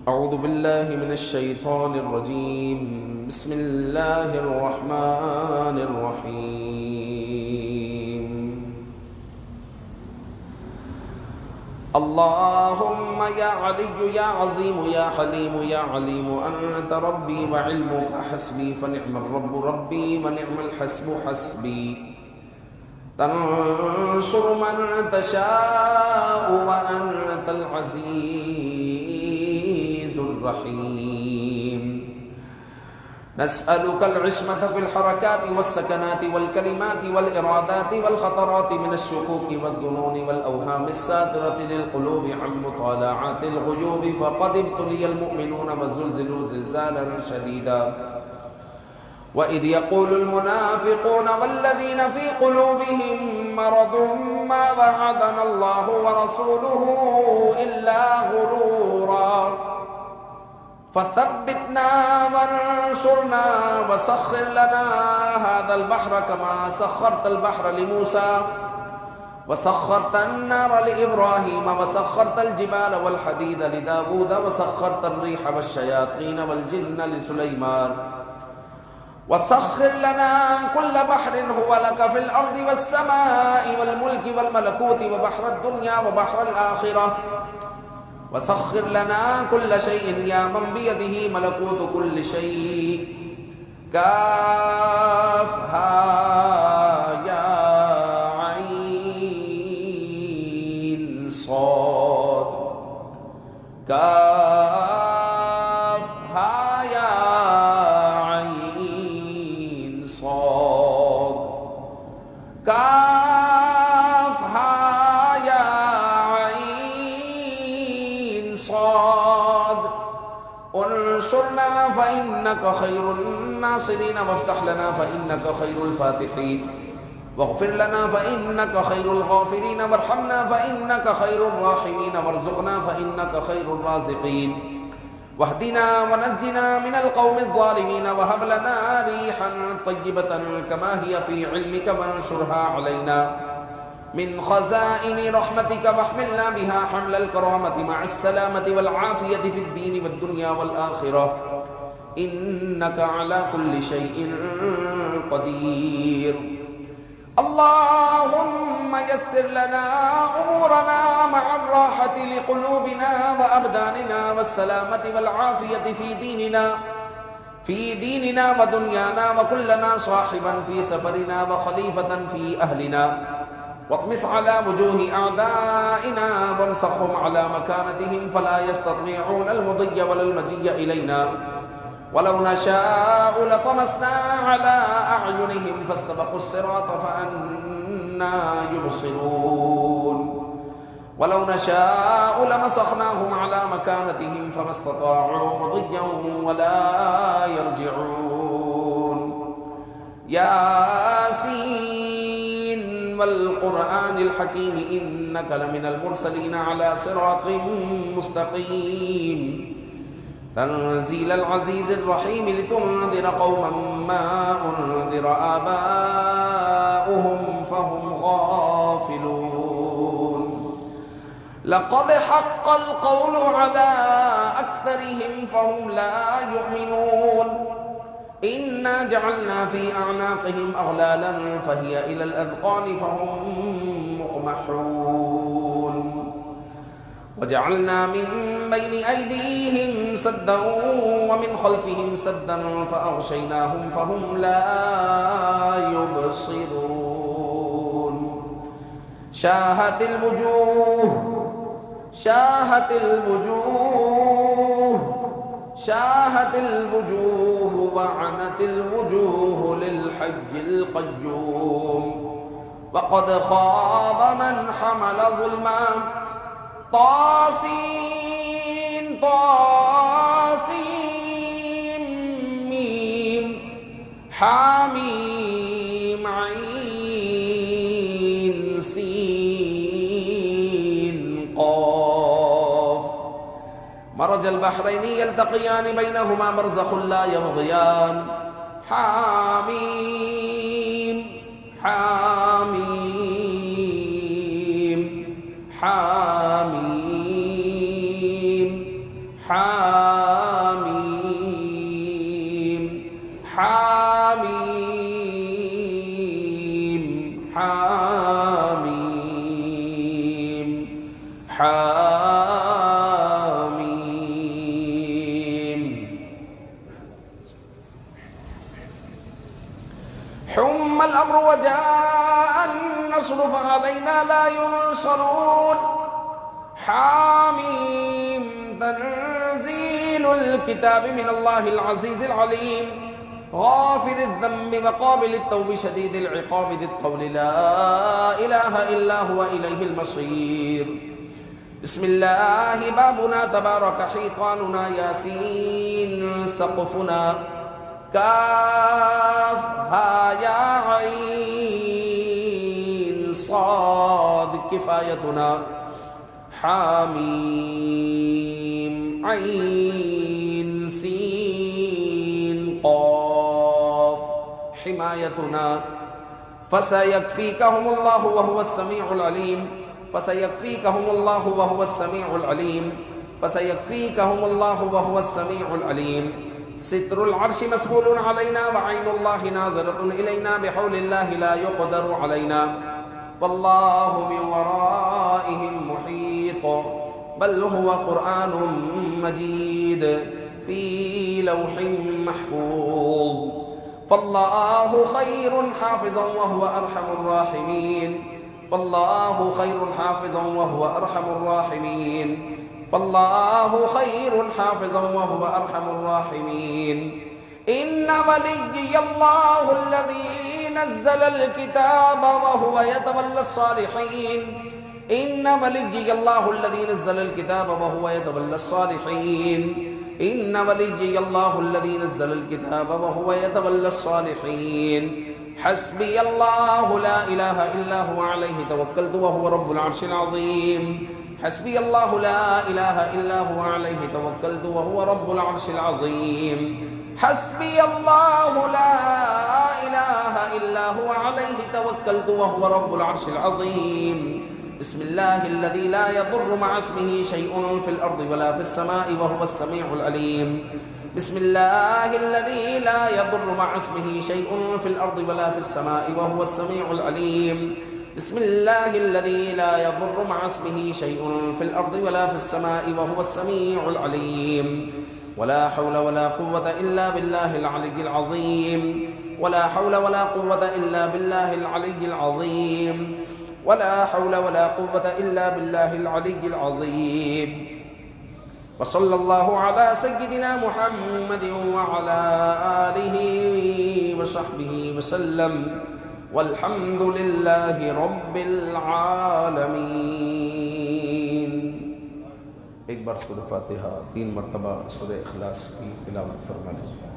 أعوذ بالله من الشيطان الرجيم. بسم الله الرحمن الرحيم. اللهم يا علي يا عظيم يا حليم يا عليم أنت ربي وعلمك حسبي فنعم الرب ربي ونعم الحسب حسبي. تنصر من تشاء وأنت العزيز الرحيم. نسألك العصمة في الحركات والسكنات والكلمات والإرادات والخطرات من الشكوك والظنون والأوهام الساترة للقلوب عن مطالعات الغيوب، فقد ابتلي المؤمنون وزلزلوا زلزالا شديدا. وإذ يقول المنافقون والذين في قلوبهم مرض ما وعدنا الله ورسوله إلا غرورا. فثبتنا وانصرنا وسخر لنا هذا البحر كما سخرت البحر لموسى وسخرت النار لإبراهيم وسخرت الجبال والحديد لداود وسخرت الريح والشياطين والجن لسليمان وسخر لنا كل بحر هو لك في الأرض والسماء والملك والملكوت وبحر الدنيا وبحر الآخرة وسخر لنا كل شيء يا من بيده ملكوت كل شيء. كافها يا عين صاد. كافها يا عين صاد. كافها يا عين صاد. انصرنا فإنك خير الناصرين وافتح لنا فإنك خير الفاتحين واغفر لنا فإنك خير الغافرين وارحمنا فإنك خير الراحمين وارزقنا فإنك خير الرازقين واهدنا ونجنا من القوم الظالمين وهب لنا ريحا طيبة كما هي في علمك وانشرها علينا من خزائن رحمتك واحملنا بها حمل الكرامة مع السلامة والعافية في الدين والدنيا والآخرة إنك على كل شيء قدير. اللهم يسر لنا أمورنا مع الراحة لقلوبنا وأبداننا والسلامة والعافية في ديننا ودنيانا وكلنا صاحبا في سفرنا وخليفة في أهلنا واطمس على وجوه أعدائنا وامسخهم على مكانتهم فلا يستطيعون المضي ولا المجي إلينا. ولو نشاء لطمسنا على أعينهم فاستبقوا الصراط فأنى يبصرون. ولو نشاء لمسخناهم على مكانتهم فما استطاعوا مضيا ولا يرجعون. ياسين والقرآن الحكيم إنك لمن المرسلين على صراط مستقيم. تنزيل العزيز الرحيم لتنذر قوما ما أنذر آباؤهم فهم غافلون. لقد حق القول على أكثرهم فهم لا يؤمنون. إنا جعلنا في أعناقهم أغلالا فهي إلى الأذقان فهم مقمحون. وجعلنا من بين أيديهم سدا ومن خلفهم سدا فأغشيناهم فهم لا يبصرون. شاهت الوجوه شاهت الوجوه شاهت الوجوه وعنت الوجوه للحج القيوم وقد خاب من حمل ظلما. طاسين طاسين ميم حاميم عين سين قاف. مرج البحرين يلتقيان بينهما برزخ لا يبغيان. حاميم حاميم حاميم حاميم حاميم حاميم حاميم حم الأمر وجاء النصر فعلينا لا ينصرون حاميم تنزيل الكتاب من الله العزيز العليم غافر الذنب وقابل التوب شديد العقاب ذي الطول لا إله إلا هو إليه المصير بسم الله بابنا تبارك حيطاننا ياسين سقفنا كاف ها يا عين صاد كفايتنا حاميم عين سين قاف حمايتنا فسيكفيكهم الله وهو السميع العليم فسيكفيكهم الله وهو السميع العليم فسيكفيكهم الله وهو السميع العليم ستر العرش مسبول علينا وعين الله ناظرة إلينا بحول الله لا يقدر علينا والله من ورائهم محيط بل هو قرآن مجيد في لوح محفوظ فالله خير حافظا وهو أرحم الراحمين فالله خير حافظا وهو أرحم الراحمين فالله خير حافظا وهو أرحم الراحمين إن وليي الله الذي نزل الكتاب وهو يتولى الصالحين إن وليي الله الذي نزل الكتاب وهو يتولى الصالحين إن وليي الله الذي نزل الكتاب وهو يتولى الصالحين حسبي الله لا إله إلا هو عليه توكلت وهو رب العرش العظيم حسبي الله لا إله إلا هو عليه توكلت وهو رب العرش العظيم حسبي الله لا إله إلا هو عليه توكلت وهو رب العرش العظيم بسم الله الذي لا يضر مع اسمه شيء في الأرض ولا في السماء وهو السميع العليم بسم الله الذي لا يضر مع اسمه شيء في الأرض ولا في السماء وهو السميع العليم بسم الله الذي لا يضر مع اسمه شيء في الأرض ولا في السماء وهو السميع العليم ولا حول ولا قوة إلا بالله العلي العظيم ولا حول ولا قوة إلا بالله العلي العظيم ولا حول ولا قوة إلا بالله العلي العظيم وصلى الله على سيدنا محمد وعلى آله وصحبه وسلم والحمد لله رب العالمين एक बार सूरह फातिहा 3 मरतबा सूरह इखलास की तिलावत फरमाइए।